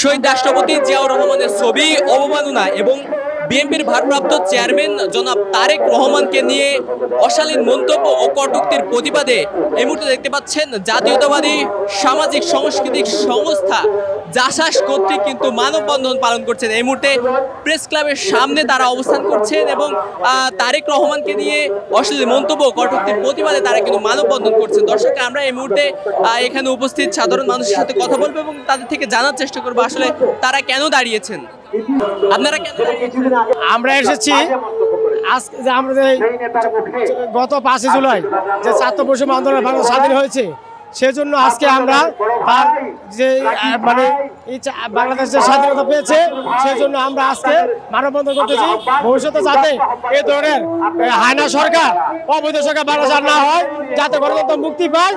শহীদ রাষ্ট্রপতি জিয়াউর রহমানের ছবি অবমাননা এবং বিএনপির ভারপ্রাপ্ত চেয়ারম্যান জনাব তারেক রহমানকে নিয়ে অশালীন মন্তব্য ও কটূক্তির প্রতিবাদে এই মুহূর্তে দেখতে পাচ্ছেন জাতীয়তাবাদী সামাজিক সাংস্কৃতিক সংস্থা জাসাস কর্তৃক কিন্তু মানববন্ধন পালন করছেন। এই মুহূর্তে প্রেস ক্লাবের সামনে তারা অবস্থান করছেন এবং তারেক রহমানকে নিয়ে অশ্লীল মন্তব্য কটূক্তির প্রতিবাদে তারা কিন্তু মানববন্ধন করছেন। দর্শক, আমরা এই মুহূর্তে এখানে উপস্থিত সাধারণ মানুষের সাথে কথা বলবো এবং তাদের থেকে জানার চেষ্টা করবো আসলে তারা কেন দাঁড়িয়েছেন। আপনারা কেন? আমরা এসেছি আজকে যে আমাদের গত 5 জুলাই যে ছাত্র বৈষম্য আন্দোলন বাংলাদেশ স্বাধীন হয়েছে, সেজন্য আজকে আমরা তার যে মানে বাংলাদেশের স্বাধীনতা পেয়েছে সেই জন্য আমরা আজকে মানববন্ধন করতেছি। ভবিষ্যতে যাতে এই ধরনের হায়না সরকার, অবৈধ সরকার বাংলাদেশ না হয়, যাতে গণতন্ত্র মুক্তি পায়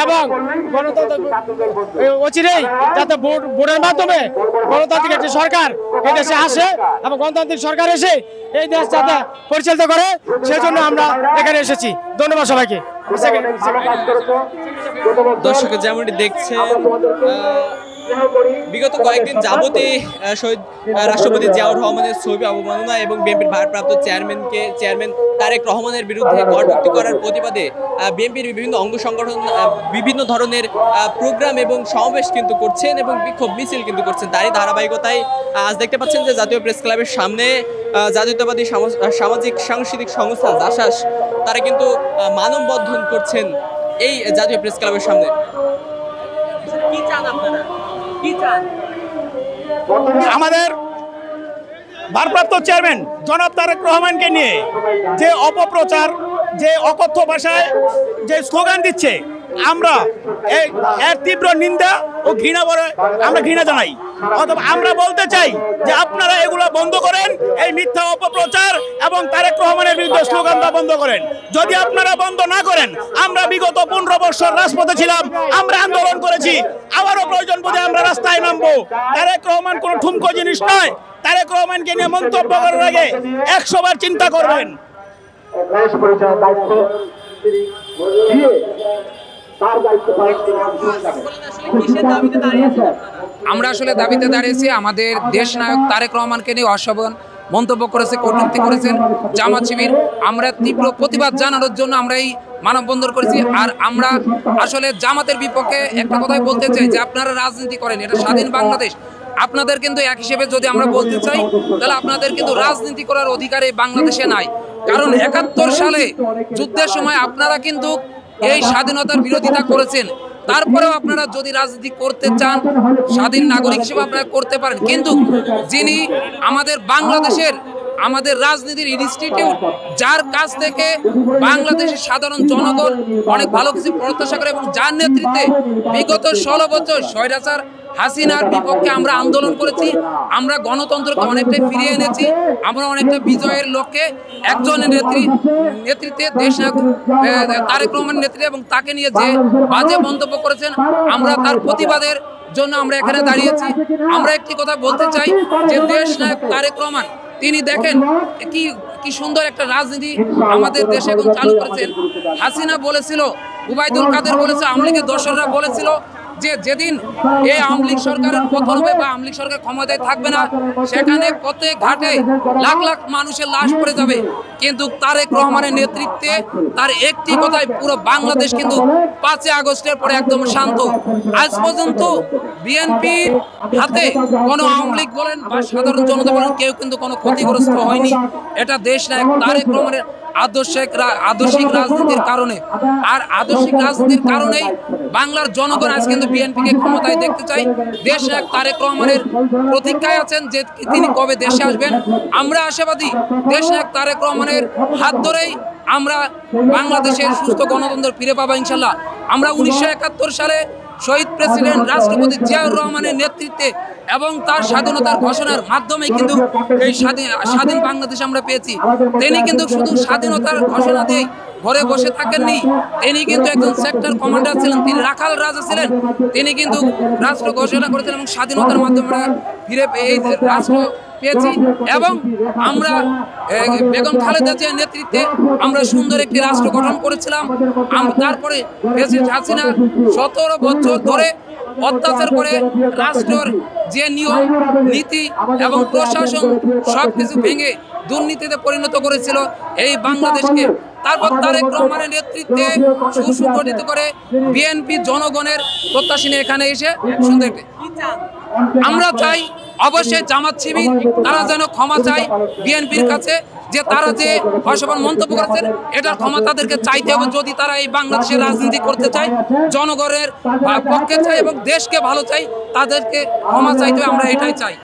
এবং গণতন্ত্র অচিরেই যাতে ভোটের মাধ্যমে গণতান্ত্রিক একটি সরকার এই দেশে আসে এবং গণতান্ত্রিক সরকার এসে এই দেশ যাতে পরিচালিত করে, সেজন্য আমরা এখানে এসেছি। ধন্যবাদ সবাইকে। দর্শক, যেমনটি দেখছেন বিগত কয়েকদিন যাবতী শহীদ রাষ্ট্রপতি জিয়াউর রহমানের ছবি অবমাননা এবং বিএনপির ভারপ্রাপ্ত চেয়ারম্যান তারেক রহমানের বিরুদ্ধে কটূক্তি করার প্রতিবাদে বিএনপির বিভিন্ন অঙ্গ সংগঠন বিভিন্ন ধরনের প্রোগ্রাম এবং সমাবেশ কিন্তু করছেন এবং বিক্ষোভ মিছিল কিন্তু করছেন। তারই ধারাবাহিকতায় আজ দেখতে পাচ্ছেন যে জাতীয় প্রেস ক্লাবের সামনে জাতীয়তাবাদী সামাজিক সাংস্কৃতিক সংস্থা জাসাস তারা কিন্তু মানববন্ধন করছেন এই জাতীয় প্রেস ক্লাবের সামনে। কি চান আপনারা? কি চান? আমাদের ভারপ্রাপ্ত চেয়ারম্যান জনাব তারেক রহমানকে নিয়ে যে অপপ্রচার, যে অকথ্য ভাষায় যে স্লোগান দিচ্ছে, আমরা এর তীব্র নিন্দা ও ঘৃণা জানাই। অথবা আমরা বলতে চাই যে আপনারা এগুলো বন্ধ করেন, এই মিথ্যা অপপ্রচার এবং তারেক রহমানের বিরুদ্ধে স্লোগান দেওয়া বন্ধ করেন। যদি আপনারা বন্ধ না করেন, আমরা বিগত 15 বছর রাজপথে ছিলাম, আমরা আন্দোলন করেছি, আবারও প্রয়োজন বোধে আমরা রাস্তায় নামবো। তারেক রহমান কোনো ঠুমকো জিনিস নয়। তারেক রহমানকে নিয়ে মন্তব্য করার আগে 100 বার চিন্তা করবেন। আমরা আসলে দাবিতে দাঁড়িয়েছি। আমাদের দেশ নায়ক তারেক রহমানকে নিয়ে অশোভন মন্তব্য করেছে, কটূক্তি করেছেন জামাত শিবির। আমরা তীব্র প্রতিবাদ জানানোর জন্য আমরা এই মানববন্ধন করেছি। আর আমরা আসলে জামাতের বিপক্ষে একটা কথাই বলতে চাই যে আপনারা রাজনীতি করেন, এটা স্বাধীন বাংলাদেশ। আপনাদের কিন্তু এক হিসেবে যদি আমরা বলতে চাই তাহলে আপনাদের কিন্তু রাজনীতি করার অধিকার এই বাংলাদেশে নাই। কারণ 71 সালে যুদ্ধের সময় আপনারা কিন্তু এই স্বাধীনতার বিরোধিতা করেছেন। তারপরেও আপনারা যদি রাজনীতি করতে চান, স্বাধীন নাগরিক হিসেবে আপনারা করতে পারেন। কিন্তু যিনি আমাদের বাংলাদেশের আমাদের রাজনীতির ইনস্টিটিউট, যার কাছ থেকে বাংলাদেশের সাধারণ জনগণ অনেক ভালো কিছু প্রত্যাশা করে এবং যার নেতৃত্বে বিগত 16 বছর স্বৈরাচার হাসিনার বিপক্ষে আমরা আন্দোলন করেছি, আমরা গণতন্ত্রকে অনেকটাই ফিরিয়ে এনেছি, আমরা অনেকটা বিজয়ের লক্ষ্যে একজনের নেতৃত্বে দেশ তারেক রহমানের নেতৃত্বে এবং তাকে নিয়ে যে বাজে মন্তব্য করেছেন, আমরা তার প্রতিবাদের জন্য আমরা এখানে দাঁড়িয়েছি। আমরা একটি কথা বলতে চাই যে দেশ নায়ক তারেক রহমান তিনি দেখেন কি সুন্দর একটা রাজনীতি আমাদের দেশে এখন চালু করেছেন। হাসিনা বলেছিল, উবাইদুল কাদের বলেছে, আওয়ামী লীগের দোসররা বলেছিল যে যেদিন এই আওয়ামী লীগ সরকারের পতন হবে বা আওয়ামী লীগ সরকার ক্ষমতায় থাকবে না, সেখানে পথে ঘাটে লাখ লাখ মানুষের লাশ পড়ে যাবে। কিন্তু তারেক রহমানের নেতৃত্বে তার একটি কথায় পুরো বাংলাদেশ কিন্তু 5 আগস্টের পরে একদম শান্ত। আজ পর্যন্ত বিএনপির হাতে কোনো আওয়ামী লীগ বলেন বা সাধারণ জনতা বলেন কেউ কিন্তু কোনো ক্ষতিগ্রস্ত হয়নি। এটা দেশ নায়ক তারেক রহমানের আদর্শিক রাজনীতির কারণে। আর আদর্শিক রাজনীতির কারণেই বাংলার জনগণ আজ কিন্তু বিএনপিকে ক্ষমতায় দেখতে চাই। দেশ নায়ক তারেক রহমানের প্রতীক্ষায় আছেন যে তিনি কবে দেশে আসবেন। আমরা আশাবাদী দেশ নায়ক তারেক রহমানের হাত ধরেই আমরা বাংলাদেশের সুস্থ গণতন্ত্র ফিরে পাবো ইনশাল্লাহ। আমরা 1971 সালে শহীদ প্রেসিডেন্ট রাষ্ট্রপতি জিয়াউর রহমানের নেতৃত্বে এবং তার স্বাধীনতার ঘোষণার মাধ্যমে কিন্তু এই স্বাধীন বাংলাদেশ আমরা পেয়েছি। তিনি কিন্তু শুধু স্বাধীনতার ঘোষণা দিয়ে ঘরে বসে থাকেননি, তিনি কিন্তু একজন সেক্টর কমান্ডার ছিলেন, তিনি রাখাল রাজা ছিলেন। তিনি কিন্তু রাষ্ট্র ঘোষণা করেছিলেন এবং স্বাধীনতার মাধ্যমে আমরা ফিরে এই রাষ্ট্র পেয়েছি। এবং আমরা বেগম খালেদা জিয়ার নেতৃত্বে আমরা সুন্দর একটি রাষ্ট্র গঠন করেছিলাম। তারপরে প্রেসিডেন্ট হাসিনা 17 বছর ধরে অত্যাচার করে রাষ্ট্রের যে নিয়ম নীতি এবং প্রশাসন সবকিছু ভেঙে দুর্নীতিতে পরিণত করেছিল এই বাংলাদেশকে। তারপর তারেক রহমানের নেতৃত্বে সুসংগঠিত করে বিএনপি জনগণের প্রত্যাশী নিয়ে এখানে এসে সুন্দর আমরা চাই অবশ্যই জামাত শিবির তারা যেন ক্ষমা চায় বিএনপির কাছে, যে তারা যে অসমান মন্তব্য করেছেন এটার ক্ষমা তাদেরকে চাইতে হবে। যদি তারা এই বাংলাদেশের রাজনীতি করতে চায়, জনগণের পক্ষে চায় এবং দেশকে ভালো চাই, তাদেরকে ক্ষমা চাইতে হবে। আমরা এটাই চাই।